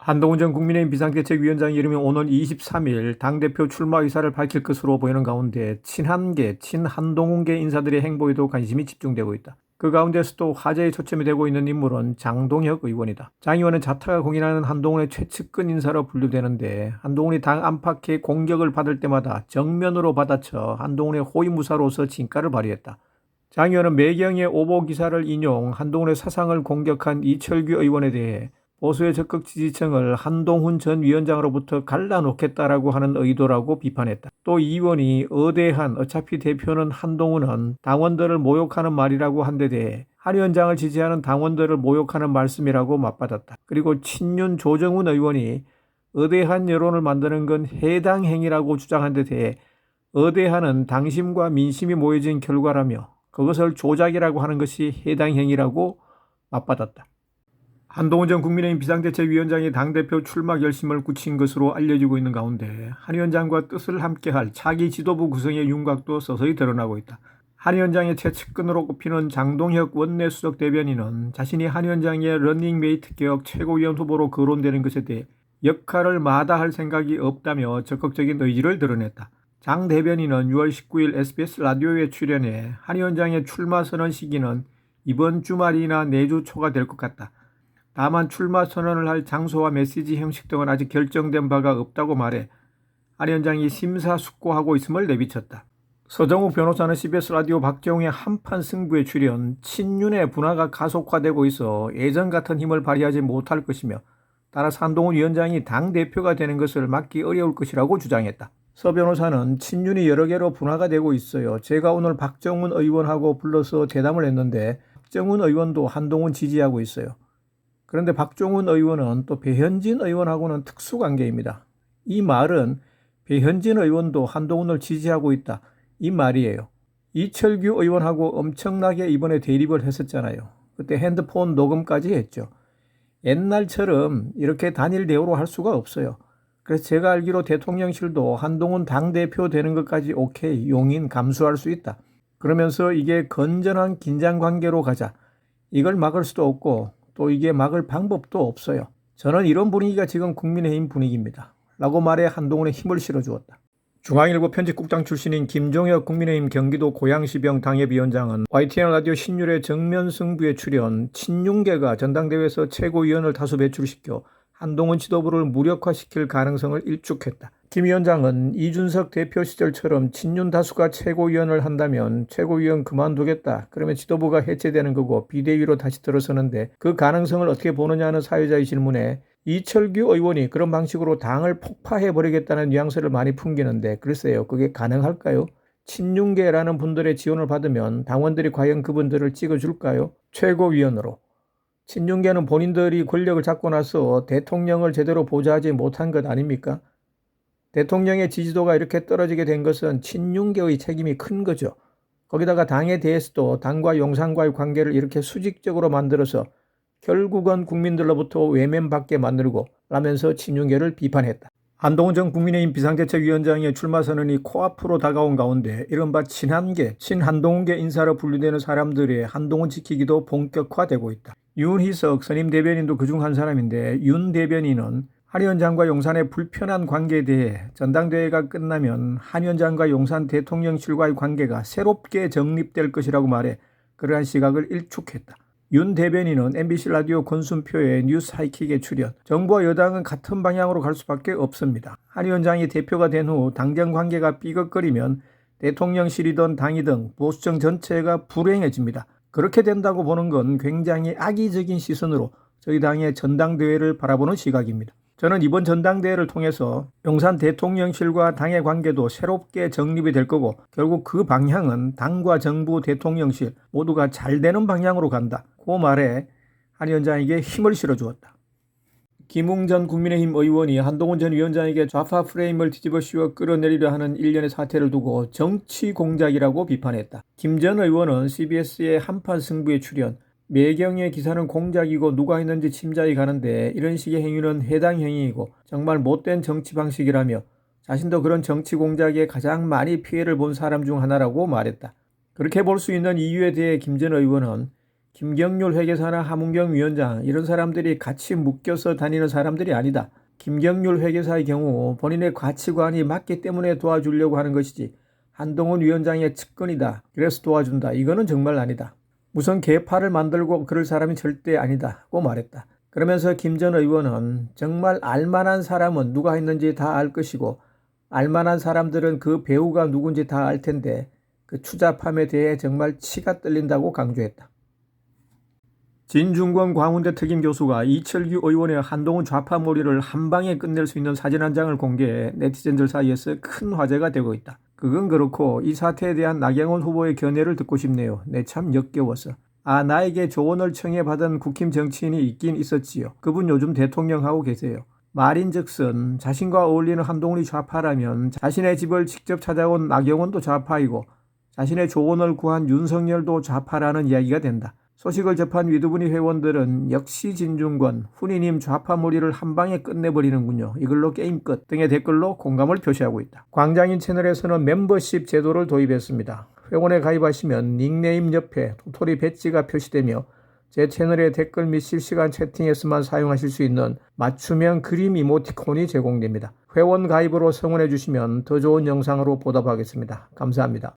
한동훈 전 국민의힘 비상대책위원장이 이르면 오는 23일 당대표 출마 의사를 밝힐 것으로 보이는 가운데 친한계, 친한동훈계 인사들의 행보에도 관심이 집중되고 있다. 그 가운데서도 화제의 초점이 되고 있는 인물은 장동혁 의원이다. 장 의원은 자타가 공인하는 한동훈의 최측근 인사로 분류되는데 한동훈이 당 안팎의 공격을 받을 때마다 정면으로 받아쳐 한동훈의 호위무사로서 진가를 발휘했다. 장 의원은 매경의 오보 기사를 인용 한동훈의 사상을 공격한 이철규 의원에 대해 보수의 적극 지지층을 한동훈 전 위원장으로부터 갈라놓겠다라고 하는 의도라고 비판했다. 또 이 의원이 어대한 어차피 대표는 한동훈은 당원들을 모욕하는 말이라고 한 데 대해 한 위원장을 지지하는 당원들을 모욕하는 말씀이라고 맞받았다. 그리고 친윤 조정훈 의원이 어대한 여론을 만드는 건 해당 행위라고 주장한 데 대해 어대한은 당심과 민심이 모여진 결과라며 그것을 조작이라고 하는 것이 해당 행위라고 맞받았다. 한동훈 전 국민의힘 비상대책위원장이 당대표 출마 결심을 굳힌 것으로 알려지고 있는 가운데 한 위원장과 뜻을 함께할 차기 지도부 구성의 윤곽도 서서히 드러나고 있다. 한 위원장의 최측근으로 꼽히는 장동혁 원내수석 대변인은 자신이 한 위원장의 러닝메이트 개혁 최고위원 후보로 거론되는 것에 대해 역할을 마다할 생각이 없다며 적극적인 의지를 드러냈다. 장 대변인은 6월 19일 SBS 라디오에 출연해 한 위원장의 출마 선언 시기는 이번 주말이나 내주 초가 될 것 같다. 다만 출마 선언을 할 장소와 메시지 형식 등은 아직 결정된 바가 없다고 말해 한 위원장이 심사숙고하고 있음을 내비쳤다. 서정욱 변호사는 CBS 라디오 박정우의 한판 승부에 출연, 친윤의 분화가 가속화되고 있어 예전 같은 힘을 발휘하지 못할 것이며 따라서 한동훈 위원장이 당대표가 되는 것을 막기 어려울 것이라고 주장했다. 서 변호사는 친윤이 여러 개로 분화가 되고 있어요. 제가 오늘 박정훈 의원하고 불러서 대담을 했는데 박정훈 의원도 한동훈 지지하고 있어요. 그런데 박종훈 의원은 또 배현진 의원하고는 특수관계입니다. 이 말은 배현진 의원도 한동훈을 지지하고 있다. 이 말이에요. 이철규 의원하고 엄청나게 이번에 대립을 했었잖아요. 그때 핸드폰 녹음까지 했죠. 옛날처럼 이렇게 단일 대우로 할 수가 없어요. 그래서 제가 알기로 대통령실도 한동훈 당대표 되는 것까지 오케이, 용인 감수할 수 있다. 그러면서 이게 건전한 긴장관계로 가자. 이걸 막을 수도 없고 또 이게 막을 방법도 없어요. 저는 이런 분위기가 지금 국민의힘 분위기입니다. 라고 말해 한동훈에 힘을 실어주었다. 중앙일보 편집국장 출신인 김종혁 국민의힘 경기도 고양시병 당협위원장은 YTN 라디오 신율의 정면 승부에 출연, 친윤계가 전당대회에서 최고위원을 다수 배출시켜 한동훈 지도부를 무력화시킬 가능성을 일축했다. 김 위원장은 이준석 대표 시절처럼 친윤 다수가 최고위원을 한다면 최고위원 그만두겠다. 그러면 지도부가 해체되는 거고 비대위로 다시 들어서는데 그 가능성을 어떻게 보느냐는 사회자의 질문에 이철규 의원이 그런 방식으로 당을 폭파해버리겠다는 뉘앙스를 많이 풍기는데 글쎄요, 그게 가능할까요? 친윤계라는 분들의 지원을 받으면 당원들이 과연 그분들을 찍어줄까요? 최고위원으로. 친윤계는 본인들이 권력을 잡고 나서 대통령을 제대로 보좌하지 못한 것 아닙니까? 대통령의 지지도가 이렇게 떨어지게 된 것은 친윤계의 책임이 큰 거죠. 거기다가 당에 대해서도 당과 용산과의 관계를 이렇게 수직적으로 만들어서 결국은 국민들로부터 외면받게 만들고 라면서 친윤계를 비판했다. 한동훈 전 국민의힘 비상대책위원장의 출마 선언이 코앞으로 다가온 가운데 이른바 친한계, 친한동훈계 인사로 분류되는 사람들의 한동훈 지키기도 본격화되고 있다. 윤희석 선임 대변인도 그중 한 사람인데 윤 대변인은 한 위원장과 용산의 불편한 관계에 대해 전당대회가 끝나면 한 위원장과 용산 대통령실과의 관계가 새롭게 정립될 것이라고 말해 그러한 시각을 일축했다. 윤 대변인은 MBC 라디오 권순표의 뉴스 하이킥에 출연, 정부와 여당은 같은 방향으로 갈 수밖에 없습니다. 한 위원장이 대표가 된 후 당정 관계가 삐걱거리면 대통령실이든 당이든 보수정 전체가 불행해집니다. 그렇게 된다고 보는 건 굉장히 악의적인 시선으로 저희 당의 전당대회를 바라보는 시각입니다. 저는 이번 전당대회를 통해서 용산 대통령실과 당의 관계도 새롭게 정립이 될 거고 결국 그 방향은 당과 정부 대통령실 모두가 잘 되는 방향으로 간다. 그 말에 한 위원장에게 힘을 실어주었다. 김웅 전 국민의힘 의원이 한동훈 전 위원장에게 좌파 프레임을 뒤집어 씌워 끌어내리려 하는 일련의 사태를 두고 정치 공작이라고 비판했다. 김 전 의원은 CBS의 한판 승부에 출연, 매경의 기사는 공작이고 누가 했는지 짐작이 가는데 이런 식의 행위는 해당 행위이고 정말 못된 정치 방식이라며 자신도 그런 정치 공작에 가장 많이 피해를 본 사람 중 하나라고 말했다. 그렇게 볼 수 있는 이유에 대해 김 전 의원은 김경률 회계사나 하문경 위원장 이런 사람들이 같이 묶여서 다니는 사람들이 아니다. 김경률 회계사의 경우 본인의 가치관이 맞기 때문에 도와주려고 하는 것이지 한동훈 위원장의 측근이다. 그래서 도와준다. 이거는 정말 아니다. 우선 계파를 만들고 그럴 사람이 절대 아니다고 말했다. 그러면서 김 전 의원은 정말 알만한 사람은 누가 했는지 다 알 것이고 알만한 사람들은 그 배우가 누군지 다 알 텐데 그 추잡함에 대해 정말 치가 떨린다고 강조했다. 진중권 광운대 특임 교수가 이철규 의원의 한동훈 좌파몰이를 한 방에 끝낼 수 있는 사진 한 장을 공개해 네티즌들 사이에서 큰 화제가 되고 있다. 그건 그렇고 이 사태에 대한 나경원 후보의 견해를 듣고 싶네요. 내 참 역겨워서. 나에게 조언을 청해받은 국힘 정치인이 있긴 있었지요. 그분 요즘 대통령하고 계세요. 말인즉슨 자신과 어울리는 한동훈이 좌파라면 자신의 집을 직접 찾아온 나경원도 좌파이고 자신의 조언을 구한 윤석열도 좌파라는 이야기가 된다. 소식을 접한 위두부니 회원들은 역시 진중권, 훈이님 좌파몰이를 한 방에 끝내버리는군요. 이걸로 게임 끝 등의 댓글로 공감을 표시하고 있다. 광장인 채널에서는 멤버십 제도를 도입했습니다. 회원에 가입하시면 닉네임 옆에 도토리 배지가 표시되며 제 채널의 댓글 및 실시간 채팅에서만 사용하실 수 있는 맞춤형 그림 이모티콘이 제공됩니다. 회원 가입으로 성원해 주시면 더 좋은 영상으로 보답하겠습니다. 감사합니다.